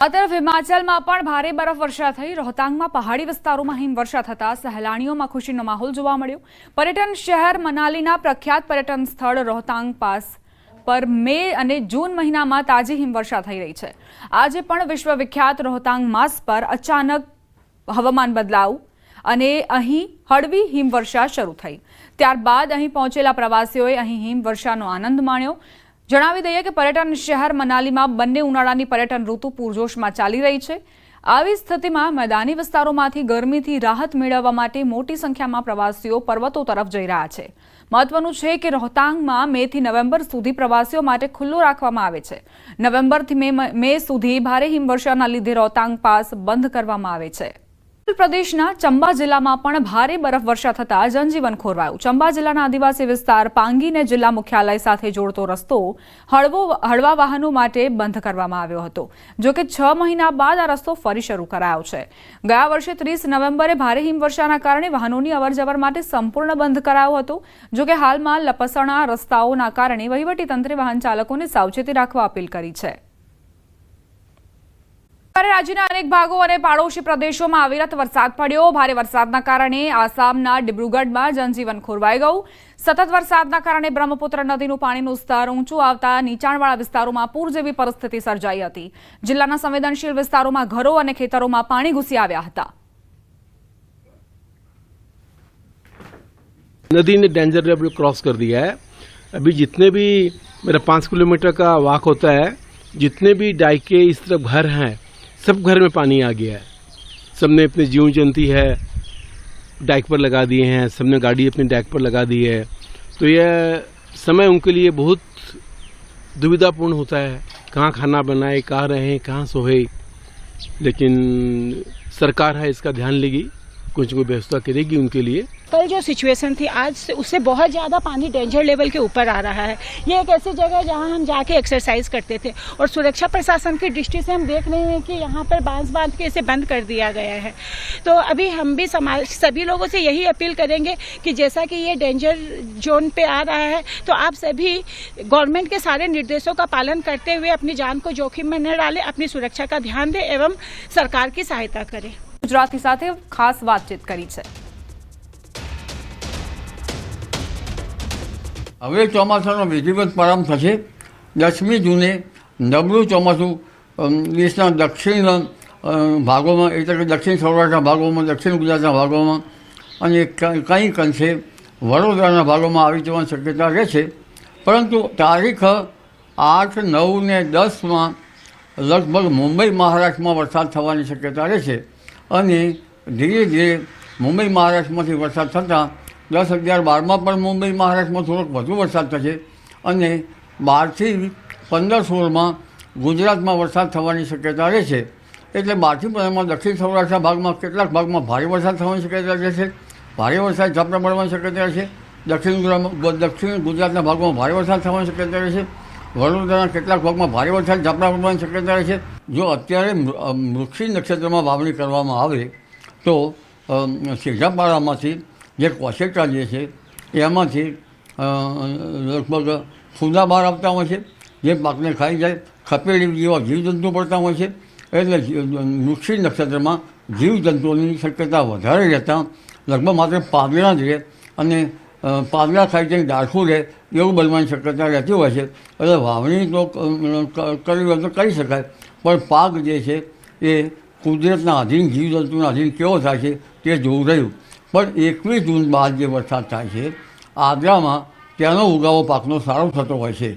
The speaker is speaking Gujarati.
આ તરફ હિમાચલમાં પણ ભારે બરફવર્ષા થઈ રોહતાંગમાં પહાડી વિસ્તારોમાં હિમવર્ષા થતા સહેલાણીઓમાં ખુશીનો માહોલ જોવા મળ્યો। પર્યટન શહેર મનાલીના પ્રખ્યાત પર્યટન સ્થળ રોહતાંગ પાસ પર મે અને જૂન મહિનામાં તાજી હિમવર્ષા થઈ રહી છે। આજે પણ વિશ્વવિખ્યાત રોહતાંગ પાસ પર અચાનક હવામાન બદલાવ અને અહીં હળવી હિમવર્ષા શરૂ થઈ। ત્યારબાદ અહીં પહોંચેલા પ્રવાસીઓએ અહીં હિમવર્ષાનો આનંદ માણ્યો। જણાવી દઈએ કે પર્યટન શહેર મનાલીમાં બંને ઉનાળાની પર્યટન ઋતુ પૂરજોશમાં ચાલી રહી છે। આવી સ્થિતિમાં મેદાની વિસ્તારોમાંથી ગરમીથી રાહત મેળવવા માટે મોટી સંખ્યામાં પ્રવાસીઓ પર્વતો તરફ જઈ રહ્યા છે। મહત્વનું છે કે રોહતાંગમાં મે થી નવેમ્બર સુધી પ્રવાસીઓ માટે ખુલ્લો રાખવામાં આવે છે। નવેમ્બરથી મે સુધી ભારે હિમવર્ષાના લીધે રોહતાંગ પાસ બંધ કરવામાં આવે છે। પ્રદેશના ચંબા જિલ્લામાં પણ ભારે બરફવર્ષા થતા જનજીવન ખોરવાયું। ચંબા જિલ્લાના આદિવાસી વિસ્તાર પાંગીને જિલ્લા મુખ્યાલય સાથે જોડતો રસ્તો હળવા વાહનો માટે બંધ કરવામાં આવ્યો હતો। જો કે 6 મહિના બાદ આ રસ્તો ફરી શરૂ કરાયો છે। ગયા વર્ષે 30 નવેમ્બરે ભારે હિમવર્ષાના કારણે વાહનોની અવરજવર માટે સંપૂર્ણ બંધ કરાયો હતો। જો કે હાલમાં લપસણા રસ્તાઓના કારણે વહીવટીતંત્રે વાહન ચાલકોને સાવચેતી રાખવા અપીલ કરી છે। રાજ્યના અનેક ભાગો અને પાડોશી પ્રદેશોમાં અવિરત વરસાદ પડ્યો। ભારે વરસાદના કારણે આસામના ડિબ્રુગઢમાં જનજીવન ખોરવાઈ ગયું। સતત વરસાદના કારણે બ્રહ્મપુત્ર નદીનું પાણીનું સ્તર ઊંચું આવતા નીચાણવાળા વિસ્તારોમાં પૂર જેવી પરિસ્થિતિ સર્જાઈ હતી। જિલ્લાના સંવેદનશીલ વિસ્તારોમાં ઘરો અને ખેતરોમાં પાણી ઘૂસી આવ્યા હતા। नदी ने डेंजर लेवल क्रॉस कर दिया है। अभी जितने भी मेरा 5 किलोमीटर का वॉक होता है, जितने भी डाइके इस तरफ घर हैं, सब घर में पानी आ गया है। सबने अपने जीव जंती है डाइक पर लगा दिए हैं, सबने गाड़ी अपनी डाइक पर लगा दी है। तो यह समय उनके लिए बहुत दुविधापूर्ण होता है, कहाँ खाना बनाए, कहाँ रहें, कहाँ सोए। लेकिन सरकार है इसका ध्यान लेगी, कुछ कोई व्यवस्था करेगी उनके लिए। कल जो सिचुएशन थी आज से उससे बहुत ज़्यादा पानी डेंजर लेवल के ऊपर आ रहा है। ये एक ऐसी जगह है जहाँ हम जाके एक्सरसाइज करते थे और सुरक्षा प्रशासन की दृष्टि से हम देख रहे हैं कि यहाँ पर बांस बांध के इसे बंद कर दिया गया है। तो अभी हम भी समाज सभी लोगों से यही अपील करेंगे कि जैसा कि ये डेंजर जोन पे आ रहा है तो आप सभी गवर्नमेंट के सारे निर्देशों का पालन करते हुए अपनी जान को जोखिम में न डालें, अपनी सुरक्षा का ध्यान दें एवं सरकार की सहायता करें। गुजराती સાથે ખાસ વાતચીત કરી છે। હવે ચોમાસાનો વિધિવત પ્રારંભ થશે। 10મી જૂને નબળું ચોમાસું દેશના દક્ષિણ ભાગોમાં એટલે કે દક્ષિણ સૌરાષ્ટ્રના ભાગોમાં, દક્ષિણ ગુજરાતના ભાગોમાં અને કંઈક અંશે વડોદરાના ભાગોમાં આવી જવાની શક્યતા રહેશે। પરંતુ તારીખ 8, 9 ને 10માં લગભગ મુંબઈ મહારાષ્ટ્રમાં વરસાદ થવાની શક્યતા રહેશે અને ધીરે ધીરે મુંબઈ મહારાષ્ટ્રમાંથી વરસાદ થતાં 10, 11, 12માં પણ મુંબઈ મહારાષ્ટ્રમાં થોડોક વધુ વરસાદ થશે અને 12 થી 15, 16માં ગુજરાતમાં વરસાદ થવાની શક્યતા રહેશે। એટલે 12 થી 15માં દક્ષિણ સૌરાષ્ટ્રના ભાગમાં કેટલાક ભાગમાં ભારે વરસાદ થવાની શક્યતા રહેશે। ભારે વરસાદ ઝાપટા પડવાની શક્યતા રહેશે। દક્ષિણ ગુજરાતના ભાગમાં ભારે વરસાદ થવાની શક્યતા રહેશે। વડોદરાના કેટલાક ભાગમાં ભારે વરસાદ ઝાપટા પડવાની શક્યતા રહેશે। જો અત્યારે મૃગશિર નક્ષત્રમાં વાવણી કરવામાં આવે તો શેઢાપાડામાંથી જે કોસેટા જે છે એમાંથી લગભગ ફૂંદા બહાર આવતા હોય છે, જે પાકને ખાઈ જાય, ખપેડી જેવા જીવજંતુ પડતા હોય છે। એટલે મૃગશિર નક્ષત્રમાં જીવજંતુઓની શક્યતા વધારે રહેતા લગભગ માત્ર પાંદડા જ રહે અને પાંદડા ખાઈ જઈને ડાળખું રહે એવું બનવાની શક્યતા રહેતી હોય છે। એટલે વાવણી તો કરવી હોય તો કરી શકાય, પણ પાક જે છે એ કુદરતના આધીન, જીવજંતુના આધીન કેવો થાય છે તે જોવું રહ્યું। પણ 21 જૂન બાદ જે વરસાદ થાય છે આદ્રામાં તેનો ઉગાવો પાકનો સારો થતો હોય છે।